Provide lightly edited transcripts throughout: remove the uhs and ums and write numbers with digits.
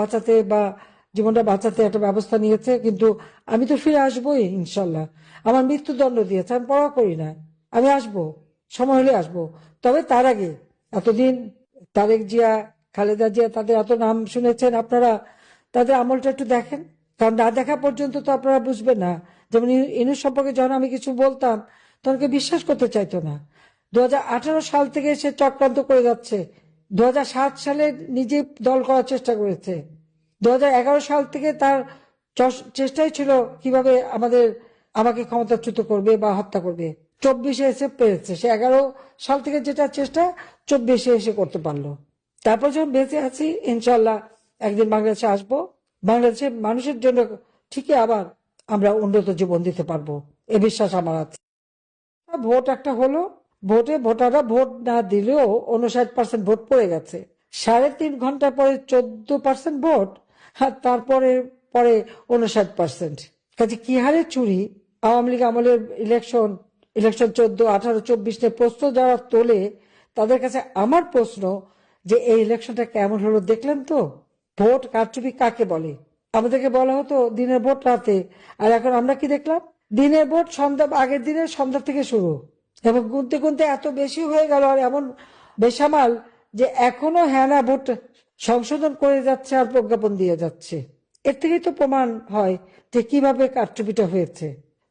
বাঁচাতে বা জীবনটা বাঁচাতে একটা ব্যবস্থা নিয়েছে, কিন্তু আমি তো ফিরে আসবোই ইনশাল্লাহ। আমার মৃত্যুদণ্ড দিয়েছে, আমি পড়া করি না, আমি আসবো, সময় হলে আসবো। তবে তার আগে এতদিন তারেক জিয়া, খালেদা জিয়া, তাদের এত নাম শুনেছেন আপনারা, তাদের আমলটা একটু দেখেন। কারণ না দেখা পর্যন্ত তো আপনারা বুঝবেন না। যেমন ইনুস সম্পর্কে যখন আমি কিছু বলতাম তখন কেউ বিশ্বাস করতে চাইতো না। 2018 সাল থেকে সে চক্রান্ত করে যাচ্ছে। 2007 সালে নিজে দল করার চেষ্টা করেছে। 2011 সাল থেকে তার চেষ্টাই ছিল কিভাবে আমাকে ক্ষমতাচ্যুত করবে বা হত্যা করবে। 24-এ এসে পেরেছে। সে 11 সাল থেকে যেটা চেষ্টা 24-এ এসে করতে পারলো। তারপর যখন বেঁচে আছি, ইনশাল্লাহ একদিন বাংলাদেশে আসবো। বাংলাদেশের মানুষের জন্য ঠিকই আবার আমরা উন্নত জীবন দিতে পারবো, এ বিশ্বাস আমার আছে। ভোট একটা হলো, ভোটে ভোটাররা ভোট না দিলেও 59% ভোট পড়ে গেছে। 3.5 ঘন্টা পরে 14% ভোট, আর তারপরে পরে 59%। কাজে কি হারে চুরি! আওয়ামী লীগ আমলের ইলেকশন 14, 18, 24 নিয়ে প্রশ্ন যারা তোলে তাদের কাছে আমার প্রশ্ন যে এই ইলেকশনটা কেমন হলো দেখলেন তো? ভোট কারচুপি কাকে বলে? আমাদেরকে বলা হতো দিনের ভোট রাতে, আর এখন আমরা কি দেখলাম? দিনের ভোট সন্ধ্যা, আগের দিনের সন্ধ্যা থেকে শুরু, এবং গুনতে গুনতে এত বেশি হয়ে গেল, আর এমন বেসামাল যে এখনো হ্যানা ভোট সংশোধন করে যাচ্ছে আর প্রজ্ঞাপন দিয়ে যাচ্ছে। এর থেকেই তো প্রমাণ হয় যে কিভাবে কারচুপিটা হয়েছে।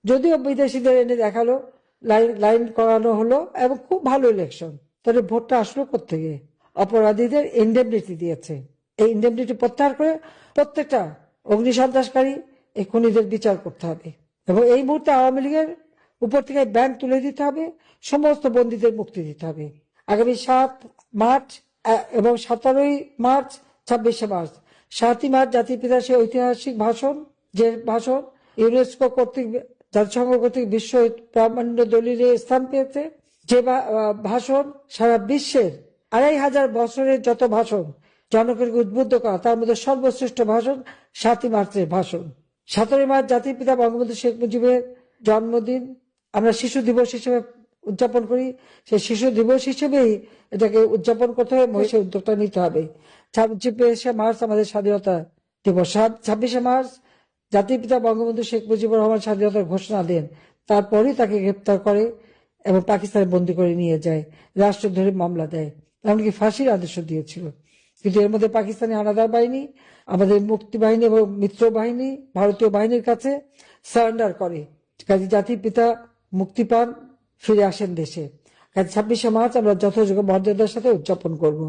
যদিও বিদেশিদের এনে দেখালো, লাইন লাইন করানো হলো এবং খুব ভালো ইলেকশন, তাহলে ভোটটা আসলো কোত্থেকে? অপরাধীদের ইন্ডেমনিটি দিয়েছে। এই ইন্ডেমনিটি প্রত্যাহার করে প্রত্যেকটা অগ্নিসন্ত্রাসকারী, এই খুনিদের বিচার করতে হবে, এবং এই মুহূর্তে আওয়ামী লীগের উপর থেকে ব্যান তুলে দিতে হবে, সমস্ত বন্দীদের মুক্তি দিতে হবে। আগামী 7 মার্চ এবং 17 মার্চ, 26 মার্চ, 7 মার্চ জাতির পিতার সেই ঐতিহাসিক ভাষণ, যে ভাষণ ইউনেস্কো কর্তৃক, জাতিসংঘ কর্তৃক বিশ্ব প্রামাণ্য দলিলে স্থান পেয়েছে, যে ভাষণ সারা বিশ্বের 2500 বছরের যত ভাষণ জনগণকে উদ্বুদ্ধ করা, তার মধ্যে সর্বশ্রেষ্ঠ ভাষণ 7 মার্চের ভাষণ। 17 মার্চ জাতির পিতা বঙ্গবন্ধু শেখ মুজিবের জন্মদিন, আমরা শিশু দিবস হিসেবে উদযাপন করি। সেই শিশু দিবস হিসেবেই এটাকে উদযাপন করতে হবে, সেই উদ্যোগটা নিতে হবে। 26 মার্চ আমাদের স্বাধীনতা দিবস। 26 মার্চ জাতির পিতা বঙ্গবন্ধু শেখ মুজিবুর রহমান স্বাধীনতার ঘোষণা দেন, তারপরই তাকে গ্রেপ্তার করে এবং পাকিস্তানে বন্দী করে নিয়ে যায়, রাষ্ট্রদ্রোহী মামলা দেয়, এমনকি ফাঁসির আদেশ দিয়েছিল। কিন্তু এর মধ্যে পাকিস্তানি হানাদার বাহিনী আমাদের মুক্তি বাহিনী এবং মিত্র বাহিনী, ভারতীয় বাহিনীর কাছে সারেন্ডার করে। কাজে জাতির পিতা মুক্তি পান, ফিরে আসেন দেশে। কাজে 26 মার্চ আমরা যথাযোগ্য মর্যাদার সাথে উদযাপন করব।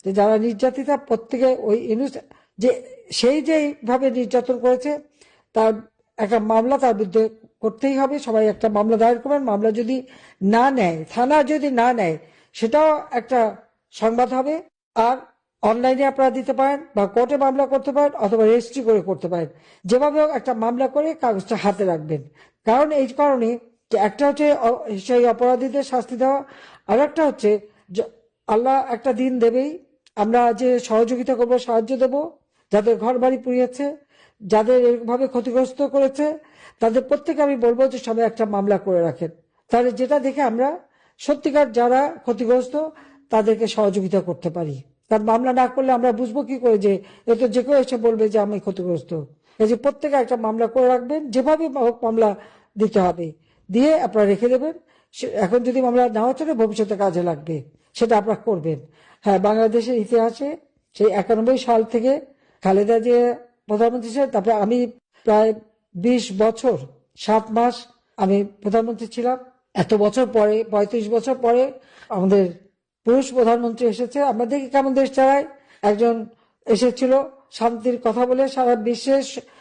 যারা নির্যাতিতা প্রত্যেকে ওই যে সেই যেভাবে নির্যাতন করেছে তার একটা মামলা তার বিরুদ্ধে করতেই হবে। সবাই একটা মামলা দায়ের করবেন। মামলা যদি না নেয়, থানা যদি না নেয়, সেটাও একটা সংবাদ হবে। আর অনলাইনে আপনারা দিতে পারেন বা কোর্টে মামলা করতে পারেন, অথবা রেজিস্ট্রি করে করতে পারেন। যেভাবে একটা মামলা করে কাগজটা হাতে রাখবেন। কারণ এই কারণে যে একটা হচ্ছে সেই অপরাধীদের শাস্তি দেওয়া, আর একটা হচ্ছে আল্লাহ একটা দিন দেবেই, আমরা যে সহযোগিতা করব, সাহায্য দেব, যাদের ঘর বাড়ি পুড়িয়েছে, যাদের এরভাবে ক্ষতিগ্রস্ত করেছে, তাদের প্রত্যেকে আমি বলবো যে সবাই একটা মামলা করে রাখেন। তাহলে যেটা দেখে আমরা সত্যিকার যারা ক্ষতিগ্রস্ত তাদেরকে সহযোগিতা করতে পারি। কারণ মামলা না করলে আমরা বুঝবো কি করে যে এ তো যে কেউ এসে বলবে যে আমি ক্ষতিগ্রস্ত। এই যে প্রত্যেকে একটা মামলা করে রাখবেন, যেভাবে হোক মামলা দিতে হবে, দিয়ে আপনারা রেখে দেবেন। এখন যদি মামলা নাও চলে, ভবিষ্যতে কাজে লাগবে, সেটা আপনারা করবেন। হ্যাঁ, বাংলাদেশের ইতিহাসে সেই 91 সাল থেকে খালেদা যে প্রধানমন্ত্রী ছিলেন, তারপরে আমি প্রায় 20 বছর 7 মাস আমি প্রধানমন্ত্রী ছিলাম। এত বছর পরে, 35 বছর পরে আমাদের পুরুষ প্রধানমন্ত্রী এসেছে। আমরা দেখি কেমন দেশ চালায়। একজন এসেছিল শান্তির কথা বলে সারা বিশ্বে,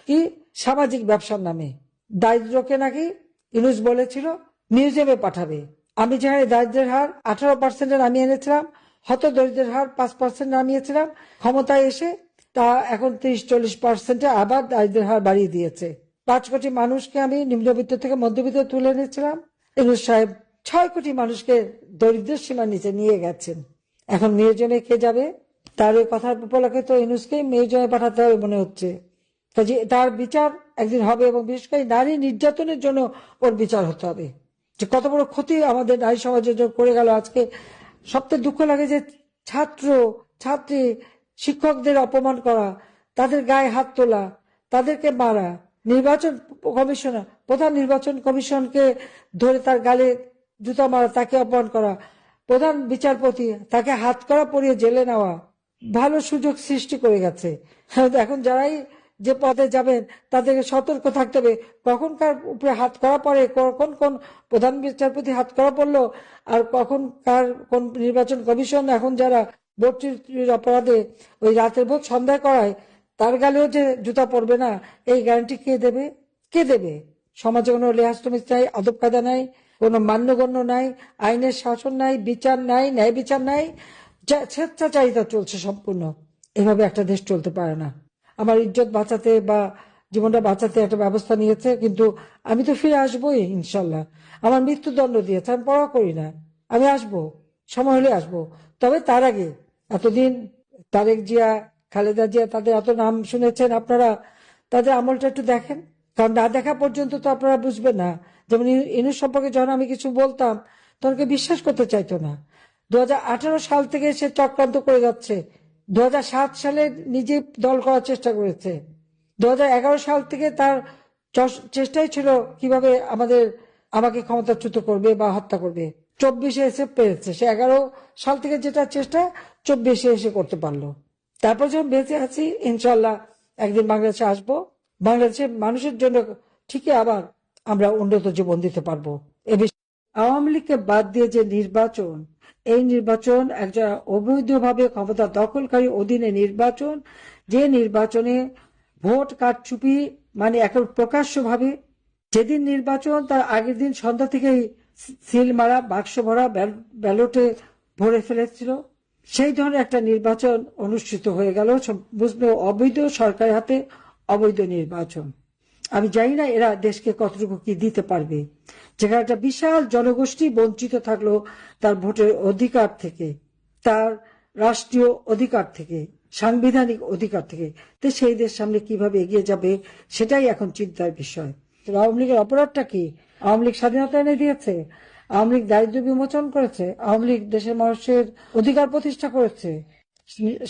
কি সামাজিক ব্যবসার নামে দারিদ্রকে নাকি ইউনূস বলেছিল মিউজিয়ামে পাঠাবে। আমি যেখানে দারিদ্রের হার 18% নামিয়ে এনেছিলাম, হত দরিদ্রের হার 5% নামিয়েছিলাম, ক্ষমতায় এসে তা এখন 30-40% আবার দারিদ্রের হার বাড়িয়ে দিয়েছে। 5 কোটি মানুষকে আমি নিম্নবিত্ত থেকে মধ্যবিত্ত তুলে এনেছিলাম। ইউনূস সাহেব 6 কোটি মানুষকে দরিদ্রের সীমার নিচে নিয়ে গেছেন। এখন মিউজিয়ামে কে যাবে? তার ওই কথার উপলক্ষে তো ইউনূসকে মিউজিয়ামে পাঠাতে হবে মনে হচ্ছে। কাজে তার বিচার একদিন হবে, এবং বিশেষ করে নারী নির্যাতনের জন্য ওর বিচার হতে হবে। যে কত বড় ক্ষতি আমাদের নারী সমাজের জন্য করে গেল। আজকে সবচেয়ে দুঃখ লাগে যে ছাত্র, ছাত্রী, শিক্ষকদের অপমান করা, তাদের গায়ে হাত তোলা, তাদেরকে মারা, নির্বাচন কমিশনার, প্রধান নির্বাচন কমিশনকে ধরে তার গালে জুতা মারা, তাকে অপমান করা, প্রধান বিচারপতি তাকে হাত করা পরিয়ে জেলে নেওয়া, ভালো সুযোগ সৃষ্টি করে গেছে। এখন যারাই যে পদে যাবেন তাদেরকে সতর্ক থাকতে হবে, কখন কার উপরে হাত করা পড়ে, কখন কোন প্রধান বিচারপতি হাত করা পড়লো, আর কখন কার কোন নির্বাচন কমিশন এখন যারা ভোট চুরির অপরাধে ওই রাতের ভোট সন্ধ্যায় করায় তার গালেও যে জুতা পড়বে না, এই গ্যারান্টি কে দেবে? কে দেবে? সমাজে কোনো লেহাজ তমিজ নাই, আদব কায়দা নাই, কোনো মান্যগণ্য নাই, আইনের শাসন নাই, বিচার নাই, ন্যায় বিচার নাই, স্বেচ্ছাচারিতা চলছে সম্পূর্ণ। এভাবে একটা দেশ চলতে পারে না। আমার ইজ্জত বাঁচাতে বা জীবনটা বাঁচাতে একটা ব্যবস্থা নিয়েছে, কিন্তু আমি তো ফিরে আসবোই ইনশাল্লাহ। আমার মৃত্যুদণ্ড দিয়েছে, আমি পরোয়া করি না, আমি আসবো, সময় হলে আসবো। তবে তার আগে এতদিন তারেক জিয়া, খালেদা জিয়া, তাদের এত নাম শুনেছেন আপনারা, তাদের আমলটা একটু দেখেন, কারণ না দেখা পর্যন্ত তো আপনারা বুঝবেন না। যেমন ইনুস সম্পর্কে যখন আমি কিছু বলতাম তখন কেউ বিশ্বাস করতে চাইতো না। 2018 সাল থেকে সে চক্রান্ত করে যাচ্ছে। 2007 সালে নিজে দল করার চেষ্টা করেছে। 2011 সাল থেকে তার চেষ্টাই ছিল কিভাবে আমাকে ক্ষমতাচ্যুত করবে বা হত্যা করবে। 24-এ এসে পেরেছে। সে 11 সাল থেকে যেটা চেষ্টা 24-এ এসে করতে পারলো। তারপর যখন বেঁচে আছি, ইনশাল্লাহ একদিন বাংলাদেশে আসবো, বাংলাদেশের মানুষের জন্য ঠিকই আবার আমরা উন্নত জীবন দিতে পারবো। আওয়ামী লীগকে বাদ দিয়ে যে নির্বাচন, এই নির্বাচন একজন অবৈধভাবে ক্ষমতা দখলকারী অধীনে নির্বাচন, যে নির্বাচনে ভোট কারচুপি মানে এখন প্রকাশ্যভাবে, যেদিন নির্বাচন তার আগের দিন সন্ধ্যা থেকেই সিল মারা, বাক্স ভরা, ব্যালটে ভরে ফেলেছিল, সেই ধরনের একটা নির্বাচন অনুষ্ঠিত হয়ে গেল। বুঝলো অবৈধ সরকারের হাতে অবৈধ নির্বাচন। আমি জানি না এরা দেশকে কতটুকু কি দিতে পারবে, যেখানে একটা বিশাল জনগোষ্ঠী বঞ্চিত থাকলো তার ভোটের অধিকার থেকে, তার রাষ্ট্রীয় অধিকার থেকে, সাংবিধানিক অধিকার থেকে। তো সেই দেশ সামনে কিভাবে এগিয়ে যাবে সেটাই এখন চিন্তার বিষয়। আওয়ামী লীগের অপরাধটা কি? আওয়ামী লীগ স্বাধীনতা এনে দিয়েছে, আওয়ামী লীগ দারিদ্র বিমোচন করেছে, আওয়ামী লীগ দেশের মানুষের অধিকার প্রতিষ্ঠা করেছে,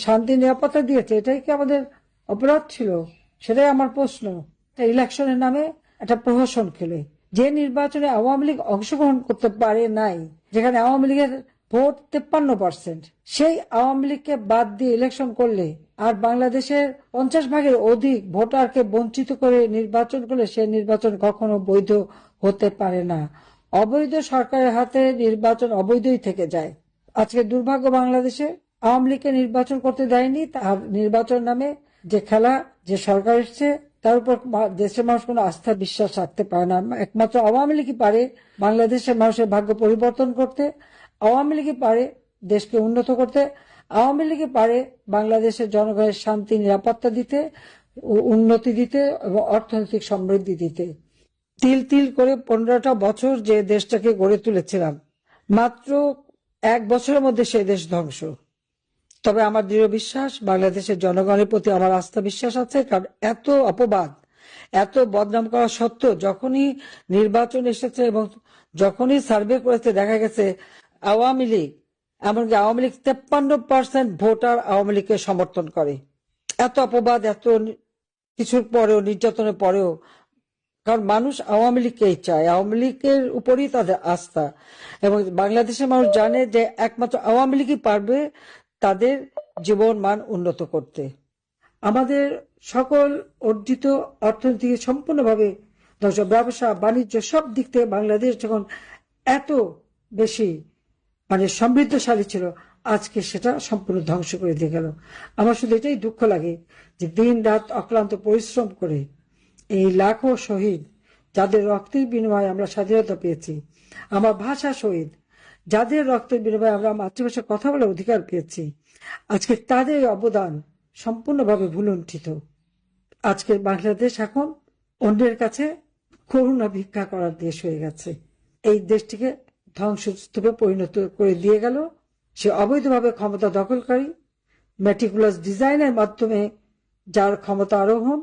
শান্তি নিরাপত্তা দিয়েছে। এটাই কি আমাদের অপরাধ ছিল? সেটাই আমার প্রশ্ন। ইলেকশনের নামে একটা প্রহসন খেলে যে নির্বাচনে আওয়ামী লীগ অংশগ্রহণ করতে পারে নাই, যেখানে আওয়ামী লীগের ভোট 53%, সেই আওয়ামী লীগকে বাদ দিয়ে ইলেকশন করলে আর বাংলাদেশের 50 ভাগের অধিক ভোটারকে বঞ্চিত করে নির্বাচন করলে সে নির্বাচন কখনো বৈধ হতে পারে না। অবৈধ সরকারের হাতে নির্বাচন অবৈধই থেকে যায়। আজকে দুর্ভাগ্য, বাংলাদেশে আওয়ামী লীগকে নির্বাচন করতে দেয়নি। তার নির্বাচন নামে যে খেলা, যে সরকার এসছে তার উপর দেশের মানুষ কোনো আস্থা বিশ্বাস রাখতে পারে না। একমাত্র আওয়ামী লীগই পারে বাংলাদেশের মানুষের ভাগ্য পরিবর্তন করতে, আওয়ামী লীগই পারে দেশকে উন্নত করতে, আওয়ামী লীগই পারে বাংলাদেশের জনগণের শান্তি নিরাপত্তা দিতে, উন্নতি দিতে এবং অর্থনৈতিক সমৃদ্ধি দিতে। তিল তিল করে 15টা বছর যে দেশটাকে গড়ে তুলেছিলাম, মাত্র 1 বছরের মধ্যে সেই দেশ ধ্বংস। তবে আমার দৃঢ় বিশ্বাস, বাংলাদেশের জনগণের প্রতি আমার আস্থা বিশ্বাস আছে, কারণ এত অপবাদ, এত বদনাম করা সত্ত্বেও যখনই নির্বাচন এসেছে এবং যখনই সার্ভে করেছে দেখা গেছে আওয়ামী লীগ, এমনকি আওয়ামী লীগ 53% ভোটার আওয়ামী লীগকে সমর্থন করে। এত অপবাদ, এত কিছুর পরেও, নির্যাতনের পরেও, কারণ মানুষ আওয়ামী লীগকেই চায়, আওয়ামী লীগের উপরই তাদের আস্থা। এবং বাংলাদেশের মানুষ জানে যে একমাত্র আওয়ামী লীগই পারবে তাদের জীবন মান উন্নত করতে। আমাদের সকল অর্জিত অর্থনীতি সম্পূর্ণভাবে ব্যবসা বাণিজ্য সব দিক থেকে বাংলাদেশ যখন এত বেশি মানে সমৃদ্ধশালী ছিল, আজকে সেটা সম্পূর্ণ ধ্বংস করে দিয়ে গেল। আমার শুধু এটাই দুঃখ লাগে যে দিন রাত অক্লান্ত পরিশ্রম করে এই লাখো শহীদ, যাদের রক্তের বিনিময়ে আমরা স্বাধীনতা পেয়েছি, আমার ভাষা শহীদ, যাদের রক্তের বিনিময়ে আমরা মাতৃভাষায় কথা বলার অধিকার পেয়েছি, আজকে তাদের অবদান সম্পূর্ণভাবে ভুলুণ্ঠিত। আজকের বাংলাদেশ এখন অন্যের কাছে করুণা ভিক্ষা করার দেশ হয়ে গেছে। এই দেশটিকে ধ্বংসস্তূপে পরিণত করে দিয়ে গেল সে অবৈধভাবে ক্ষমতা দখলকারী, মেটিকুলাস ডিজাইনের মাধ্যমে যার ক্ষমতা আরোহণ,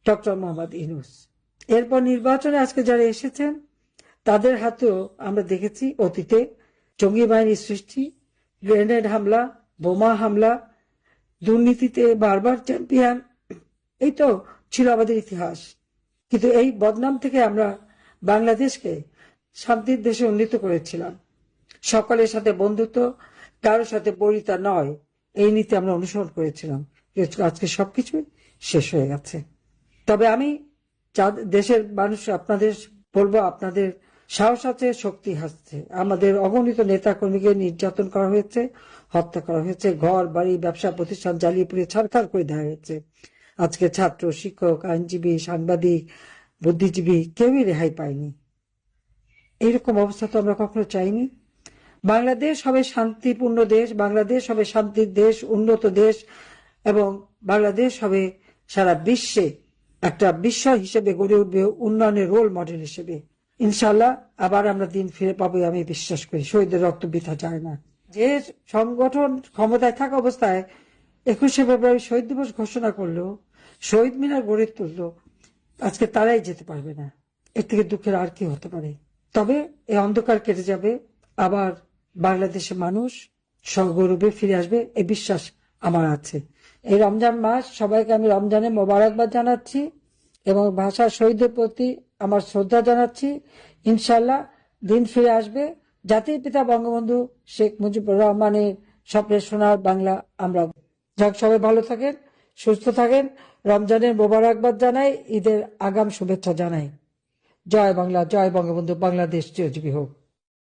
ডক্টর মোহাম্মদ ইউনূস। এরপর নির্বাচনে আজকে যারা এসেছেন তাদের হাতেও আমরা দেখেছি অতীতে জঙ্গি বাহিনীর সৃষ্টি, গ্রেনেড হামলা, বোমা হামলা, দুর্নীতিতে বারবার চ্যাম্পিয়ন, এই তো ছিল আমাদের ইতিহাস। কিন্তু এই বদনাম থেকে আমরা বাংলাদেশকে শান্তির দেশে উন্নীত করেছিলাম। সকলের সাথে বন্ধুত্ব, কারোর সাথে বরিতা নয়, এই নীতি আমরা অনুসরণ করেছিলাম। আজকে সবকিছু শেষ হয়ে গেছে। তবে আমি দেশের মানুষ আপনাদের বলবো, আপনাদের সাহস আছে, শক্তি আছে। আমাদের অগণিত নেতা কর্মীকে নির্যাতন করা হয়েছে, হত্যা করা হয়েছে, ঘর বাড়ি ব্যবসা প্রতিষ্ঠান জ্বালিয়ে পুড়িয়ে ছারখার করে দেওয়া হয়েছে। আজকে ছাত্র, শিক্ষক, আইনজীবী, সাংবাদিক, বুদ্ধিজীবী কেউই রেহাই পায়নি। এইরকম অবস্থা তো আমরা কখনো চাইনি। বাংলাদেশ হবে শান্তিপূর্ণ দেশ, বাংলাদেশ হবে শান্তির দেশ, উন্নত দেশ, এবং বাংলাদেশ হবে সারা বিশ্বে একটা বিস্ময় হিসেবে গড়ে উঠবে, উন্নয়নের রোল মডেল হিসেবে। ইনশাল্লাহ আবার আমরা দিন ফিরে পাবো আমি বিশ্বাস করি। শহীদের রক্ত বৃথা যায় না। যে সংগঠন ক্ষমতায় থাকা অবস্থায় 21শে ফেব্রুয়ারি শহীদ দিবস ঘোষণা করলো, শহীদ মিনার গড়ে তুললো, আজকে তারাই যেতে পারবে না। এর থেকে দুঃখের আর কি হতে পারে? তবে এই অন্ধকার কেটে যাবে, আবার বাংলাদেশের মানুষ সগৌরবে ফিরে আসবে, এই বিশ্বাস আমার আছে। এই রমজান মাস সবাইকে আমি রমজানের মোবারকবাদ জানাচ্ছি এবং ভাষা শহীদদের প্রতি আমার শ্রদ্ধা জানাচ্ছি। ইনশাল্লাহ দিন ফিরে আসবে, জাতির পিতা বঙ্গবন্ধু শেখ মুজিবুর রহমানের স্বপ্নের সোনার বাংলা আমরা। যাক, সবাই ভালো থাকেন, সুস্থ থাকেন। রমজানের মোবারকবাদ জানাই, ঈদের আগাম শুভেচ্ছা জানাই। জয় বাংলা, জয় বঙ্গবন্ধু, বাংলাদেশ চিরজীবী হোক।